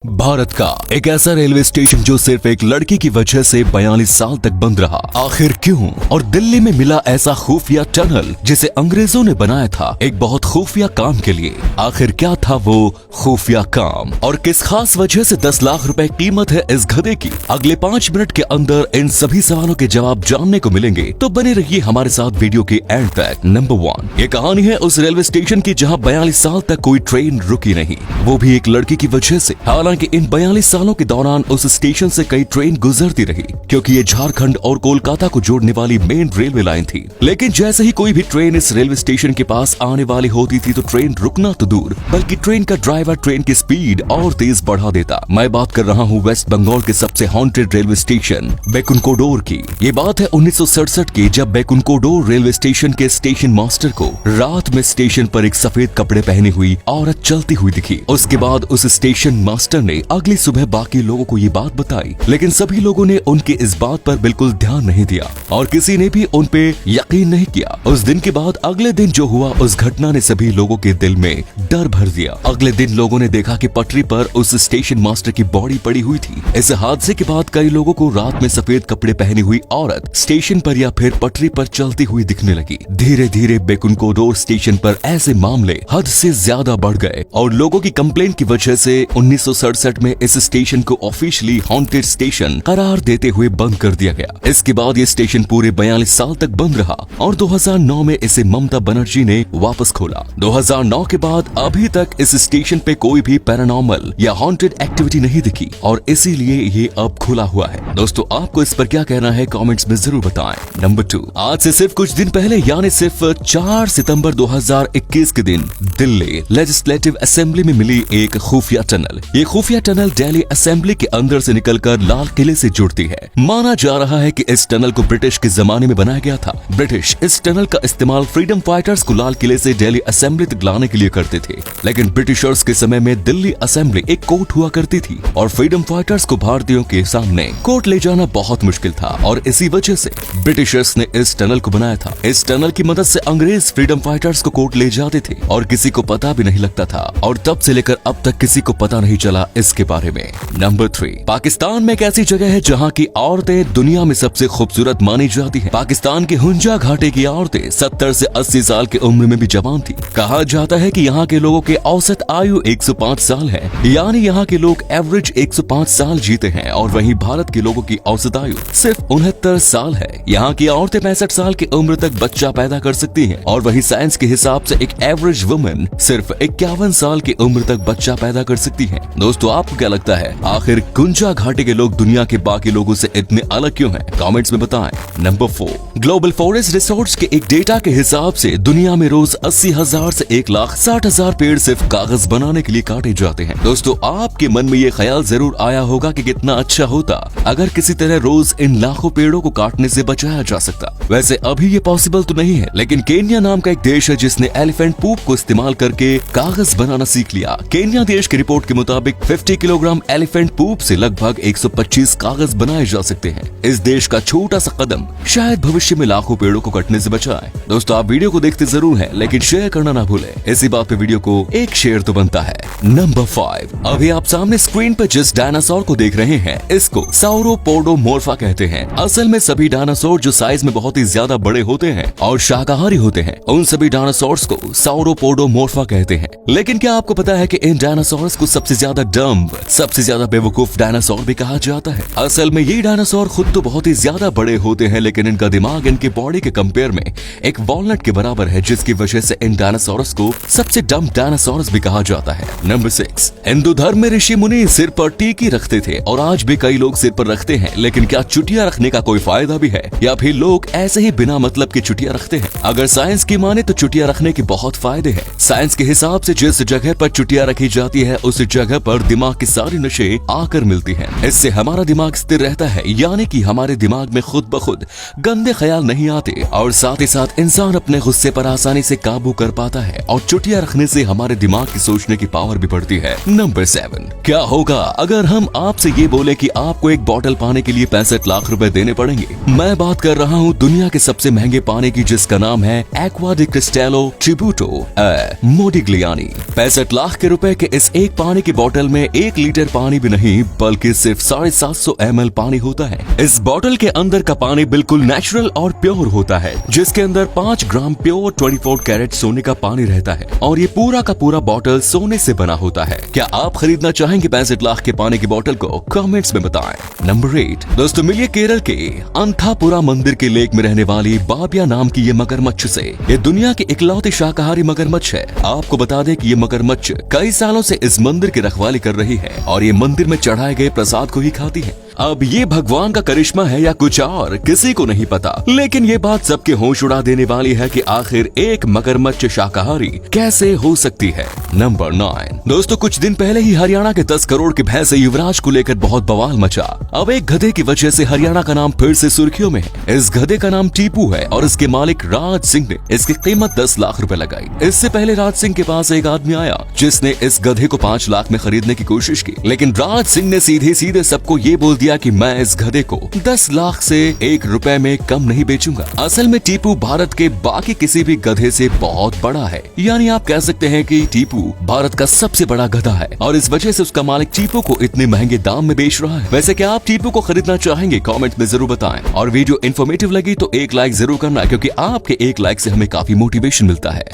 भारत का एक ऐसा रेलवे स्टेशन जो सिर्फ एक लड़की की वजह से 42 साल तक बंद रहा, आखिर क्यों? और दिल्ली में मिला ऐसा खुफिया टनल जिसे अंग्रेजों ने बनाया था एक बहुत खुफिया काम के लिए। आखिर क्या था वो खुफिया काम और किस खास वजह से 10 लाख रुपए कीमत है इस गधे की? अगले 5 मिनट के अंदर इन सभी सवालों के जवाब जानने को मिलेंगे, तो बने रहिए हमारे साथ वीडियो के एंड तक। नंबर 1, ये कहानी है उस रेलवे स्टेशन की जहाँ 42 साल तक कोई ट्रेन रुकी नहीं, वो भी एक लड़की की वजह से। हालांकि इन 42 सालों के दौरान उस स्टेशन से कई ट्रेन गुजरती रही, क्योंकि ये झारखंड और कोलकाता को जोड़ने वाली मेन रेलवे लाइन थी। लेकिन जैसे ही कोई भी ट्रेन इस रेलवे स्टेशन के पास आने वाली होती थी तो ट्रेन रुकना तो दूर, बल्कि ट्रेन का ड्राइवर ट्रेन की स्पीड और तेज बढ़ा देता। मैं बात कर रहा हूँ वेस्ट बंगाल के सबसे हॉन्टेड रेलवे स्टेशन बेकुनकोडोर की। ये बात है 1967 की, जब बेकुनकोडोर रेलवे स्टेशन के स्टेशन मास्टर को रात में स्टेशन पर एक सफेद कपड़े पहनी हुई औरत चलती हुई दिखी। उसके बाद उस स्टेशन मास्टर ने अगली सुबह बाकी लोगों को ये बात बताई, लेकिन सभी लोगों ने उनकी इस बात पर बिल्कुल ध्यान नहीं दिया और किसी ने भी उन पे यकीन नहीं किया। उस दिन के बाद अगले दिन जो हुआ, उस घटना ने सभी लोगों के दिल में डर भर दिया। अगले दिन लोगों ने देखा कि पटरी पर उस स्टेशन मास्टर की बॉडी पड़ी हुई थी। इस हादसे के बाद कई लोगों को रात में सफेद कपड़े पहनी हुई औरत स्टेशन पर या फिर पटरी पर चलती हुई दिखने लगी। धीरे धीरे बेकुनकोडोर स्टेशन पर ऐसे मामले हद से ज्यादा बढ़ गए और लोगों की कंप्लेंट की वजह से 1967 में इस स्टेशन को ऑफिशियली हॉन्टेड स्टेशन करार देते हुए बंद कर दिया गया। इसके बाद ये स्टेशन पूरे 42 साल तक बंद रहा और 2009 में इसे ममता बनर्जी ने वापस खोला। 2009 के बाद अभी तक इस स्टेशन पे कोई भी पैरानॉर्मल या हॉन्टेड एक्टिविटी नहीं दिखी और इसीलिए ये अब खुला हुआ है। दोस्तों, आपको इस पर क्या कहना है कमेंट्स में जरूर बताएं। नंबर 2, आज से सिर्फ कुछ दिन पहले यानी सिर्फ 4 सितंबर 2021 के दिन दिल्ली लेजिस्लेटिव असेंबली में मिली एक खुफिया टनल। ये खुफिया टनल दिल्ली असेंबली के अंदर से निकलकर लाल किले से जुड़ती है। माना जा रहा है कि इस टनल को ब्रिटिश के जमाने में बनाया गया था। ब्रिटिश इस टनल का इस्तेमाल फ्रीडम फाइटर्स को लाल किले से दिल्ली असेंबली तक लाने के लिए करते थे, लेकिन ब्रिटिशर्स के समय में दिल्ली असेंबली एक कोर्ट हुआ करती थी और फ्रीडम फाइटर्स को भारतीयों के सामने कोर्ट ले जाना बहुत मुश्किल था और इसी वजह से ब्रिटिशर्स ने इस टनल को बनाया था। इस टनल की मदद से अंग्रेज फ्रीडम फाइटर्स को कोर्ट ले जाते थे और किसी को पता भी नहीं लगता था और तब से लेकर अब तक किसी को पता नहीं चला इसके बारे में। नंबर 3, पाकिस्तान में एक ऐसी जगह है जहाँ की औरतें दुनिया में सबसे खूबसूरत मानी जाती हैं। पाकिस्तान के हुंजा घाटी की औरतें 70 से 80 साल की उम्र में भी जवान थी। कहा जाता है कि यहाँ के लोगों के औसत आयु 105 साल है, यानी यहाँ के लोग एवरेज 105 साल जीते हैं और वहीं भारत के लोगों की औसत आयु सिर्फ 69 साल है। यहाँ की औरतें 65 साल की उम्र तक बच्चा पैदा कर सकती हैं और वही साइंस के हिसाब से एक एवरेज वुमन सिर्फ 51 साल की उम्र तक बच्चा पैदा कर सकती है। दोस्तों, आपको क्या लगता है आखिर कुंजा घाटी के लोग दुनिया के बाकी लोगों से इतने अलग क्यों हैं? कमेंट्स में बताएं। नंबर 4, ग्लोबल फॉरेस्ट रिसोर्स के एक डेटा के हिसाब से दुनिया में रोज 80,000 से 1,60,000 पेड़ सिर्फ कागज बनाने के लिए काटे जाते हैं। दोस्तों, आपके मन में ये ख्याल जरूर आया होगा कि कितना अच्छा होता अगर किसी तरह रोज इन लाखों पेड़ों को काटने से बचाया जा सकता। वैसे अभी ये पॉसिबल तो नहीं है, लेकिन केन्या नाम का एक देश है जिसने एलिफेंट पूप को इस्तेमाल करके कागज बनाना सीख लिया। केन्या देश की रिपोर्ट के मुताबिक 50 किलोग्राम एलिफेंट पूप से लगभग 125 कागज बनाए जा सकते हैं। इस देश का छोटा सा कदम शायद भविष्य में लाखों पेड़ों को कटने से बचाए। दोस्तों, आप वीडियो को देखते जरूर हैं, लेकिन शेयर करना ना भूलें। इसी बात पे वीडियो को एक शेयर तो बनता है। नंबर 5, अभी आप सामने स्क्रीन पर जिस डायनासोर को देख रहे हैं इसको साउरोपोडोमोर्फा कहते हैं। असल में सभी डायनासोर जो साइज में बहुत ही ज्यादा बड़े होते हैं और शाकाहारी होते हैं, उन सभी डायनासोर्स को साउरोपोडोमोर्फा कहते हैं। लेकिन क्या आपको पता है कि इन डायनासोर्स को सबसे ज्यादा डम्ब, सबसे ज्यादा बेवकूफ डायनासोर भी कहा जाता है? असल में ये डायनासोर खुद तो बहुत ही ज्यादा बड़े होते हैं, लेकिन इनका दिमाग इनके बॉडी के कंपेयर में एक वॉलनट के बराबर है, जिसकी वजह से इन डायनासोरस को सबसे डम डायनासोरस भी कहा जाता है। नंबर 6, हिंदू धर्म में ऋषि मुनि सिर पर टीकी रखते थे और आज भी कई लोग सिर पर रखते हैं, लेकिन क्या चुटिया रखने का कोई फायदा भी है या फिर लोग ऐसे ही बिना मतलब की चुटिया रखते हैं? अगर साइंस की माने तो चुटिया रखने के बहुत फायदे हैं। साइंस के हिसाब से जिस जगह पर चुटिया रखी जाती है उस जगह पर दिमाग की सारी नशे आकर मिलती हैं। इससे हमारा दिमाग स्थिर रहता है, यानी कि हमारे दिमाग में खुद ब खुद गंदे ख्याल नहीं आते और साथ ही साथ इंसान अपने गुस्से पर आसानी से काबू कर पाता है और चुटिया रखने से हमारे दिमाग की सोचने की पावर भी बढ़ती है। नंबर 7, क्या होगा अगर हम आपसे ये बोले कि आपको एक बोतल पाने के लिए 65 लाख रुपए देने पड़ेंगे। मैं बात कर रहा हूँ दुनिया के सबसे महंगे पानी की, जिसका नाम है एक्वा डी क्रिस्टेलो ट्रिब्यूटो मोडिग्लियानी। 65 लाख के रुपए के इस एक पानी की बोतल में 1 लीटर पानी भी नहीं बल्कि सिर्फ 750 ml पानी होता है। इस बोतल के अंदर का पानी बिल्कुल नेचुरल और प्योर होता है, जिसके अंदर 5 ग्राम प्योर 24 कैरेट सोने का पानी रहता है और ये पूरा का पूरा बोतल सोने से बना होता है। क्या आप खरीदना चाहेंगे 65 लाख के पानी की बोतल को? कमेंट्स में बताएं। नंबर 8 दोस्तों, मिलिए केरल के अंथापुरा मंदिर के लेक में रहने वाली बाबिया नाम की ये मगरमच्छ से। ये दुनिया की इकलौती शाकाहारी मगरमच्छ है। आपको बता दें कि ये मगरमच्छ कई सालों से इस मंदिर की रखवाली कर रही है और ये मंदिर में चढ़ाए गए प्रसाद को ही खाती है। अब ये भगवान का करिश्मा है या कुछ और, किसी को नहीं पता, लेकिन ये बात सबके होश उड़ा देने वाली है कि आखिर एक मगरमच्छ शाकाहारी कैसे हो सकती है। नंबर 9 दोस्तों, कुछ दिन पहले ही हरियाणा के 10 करोड़ के भैंसे युवराज को लेकर बहुत बवाल मचा। अब एक गधे की वजह से हरियाणा का नाम फिर से सुर्खियों में है। इस गधे का नाम टीपू है और इसके मालिक राज सिंह ने इसकी कीमत 10 लाख रुपए लगाई। इससे पहले राज सिंह के पास एक आदमी आया जिसने इस गधे को 5 लाख में खरीदने की कोशिश की, लेकिन राज सिंह ने सीधे सीधे सबको ये बोल दिया कि मैं इस गधे को 10 लाख से 1 रुपए में कम नहीं बेचूंगा। असल में टीपू भारत के बाकी किसी भी गधे से बहुत बड़ा है, यानी आप कह सकते हैं कि टीपू भारत का सबसे बड़ा गधा है और इस वजह से उसका मालिक टीपू को इतने महंगे दाम में बेच रहा है। वैसे क्या आप टीपू को खरीदना चाहेंगे? कमेंट में जरूर बताएं और वीडियो इन्फॉर्मेटिव लगी तो एक लाइक जरूर करना, क्योंकि आपके एक लाइक से हमें काफी मोटिवेशन मिलता है।